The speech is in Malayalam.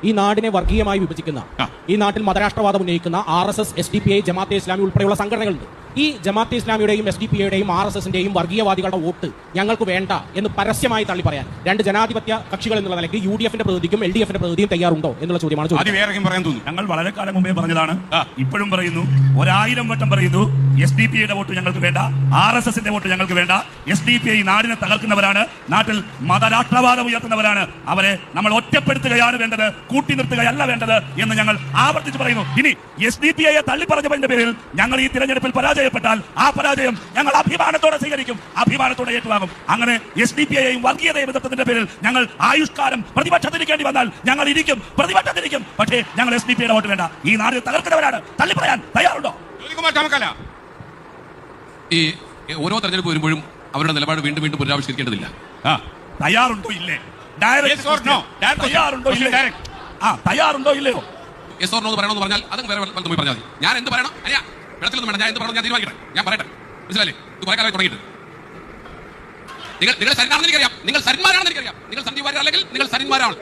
ഈ നാടിനെ വർഗീയമായി വിഭജിക്കുന്ന, ഈ നാട്ടിൽ മതരാഷ്ട്രവാദം ഉന്നയിക്കുന്ന RSS, SDPI, ജമാഅത്തെ ഇസ്ലാമി ഉൾപ്പെടെയുള്ള സംഘടനകളുണ്ട്. ഈ ജമാഅത്തെ ഇസ്ലാമിയുടെയും SDPIയുടെയും RSSന്റെയും വർഗീയവാദികളുടെ വോട്ട് ഞങ്ങൾക്ക് വേണ്ട എന്ന് പരസ്യമായി തള്ളി പറയാൻ രണ്ട് ജനാധിപത്യ കക്ഷികൾ എന്നുള്ള നിലയ്ക്ക് UDFന്റെ പ്രതിനിധിക്കും LDFന്റെ പ്രതിനിധിയും തയ്യാറുണ്ടോ എന്നുള്ള ചോദ്യമാണ് ചോദിച്ചത്. ഞങ്ങൾ വളരെ കാലം മുമ്പേ പറഞ്ഞതാണ്, ഇപ്പോഴും പറയുന്നു, 1000 വട്ടം പറയുന്നു, SDPIയുടെ വോട്ട് ഞങ്ങൾക്ക് വേണ്ട, RSSന്റെ വോട്ട് ഞങ്ങൾക്ക് വേണ്ട. SDPI നാടിനെ തകർക്കുന്നവരാണ്, നാട്ടിൽ മതരാഷ്ട്രവാദം ഉയർത്തുന്നവരാണ്. അവരെ നമ്മൾ ഒറ്റപ്പെടുത്തുകയാണ് വേണ്ടത്, കൂട്ടി നിർത്തുകയല്ല വേണ്ടത് എന്ന് ഞങ്ങൾ ആവർത്തിച്ച് പറയുന്നു. ഇനി SDPIയെ തള്ളിപ്പറഞ്ഞതിന്റെ പേരിൽ ഞങ്ങൾ ഈ തിരഞ്ഞെടുപ്പിൽ പരാജയപ്പെട്ടാൽ ആ പരാജയം ഞങ്ങൾ അഭിമാനത്തോടെ സ്വീകരിക്കും, അഭിമാനത്തോടെ ഏറ്റുവാങ്ങും. അങ്ങനെ SDPIയെയും വർഗീയതയും എതിർത്തതിന്റെ പേരിൽ ഞങ്ങൾ ആയുഷ്കാലം പ്രതിപക്ഷത്തിരിക്കേണ്ടി വന്നാൽ ഞങ്ങൾ ഇരിക്കും, പ്രതിപക്ഷത്തിരിക്കും. പക്ഷേ ഞങ്ങൾ SDPIയുടെ വോട്ട് വേണ്ട. ഈ നാട് തകർക്കുന്നവരാണ്, തള്ളിപ്പറയാൻ തയ്യാറുണ്ടോ? ഈ ഓരോ തെരഞ്ഞെടുപ്പ് വരുമ്പോഴും അവരുടെ നിലപാട് വീണ്ടും വീണ്ടും പുനരാവിഷ്കരിക്കേണ്ടതില്ല. തയ്യാറുണ്ടോ ഇല്ലേ? തയ്യാറുണ്ടോ ഇല്ലേ? തയ്യാറുണ്ടോ ഇല്ലയോ? യെസ് ഓർ നോ എന്ന് പറയണമെന്ന് പറഞ്ഞാൽ അത് വേറെ തമ്മിൽ പറഞ്ഞാൽ മതി. ഞാൻ എന്ത് പറയണം? അല്ല, വെള്ളത്തിലൊന്നും വേണം. ഞാൻ എന്ത് പറയണം ഞാൻ തീരുമാനിക്കട്ടെ, ഞാൻ പറയട്ടെ. മനസ്സിലല്ലേ? ഇത് കുറെ കാലമായി തുടങ്ങിയിട്ട്. നിങ്ങൾ സരിനാണെന്ന് എനിക്കറിയാം, നിങ്ങൾ സരിന്മാരാണെന്ന് എനിക്കറിയാം. നിങ്ങൾ സന്ദീപ് വാര്യർ അല്ലെങ്കിൽ നിങ്ങൾ സരിന്മാരാണ്.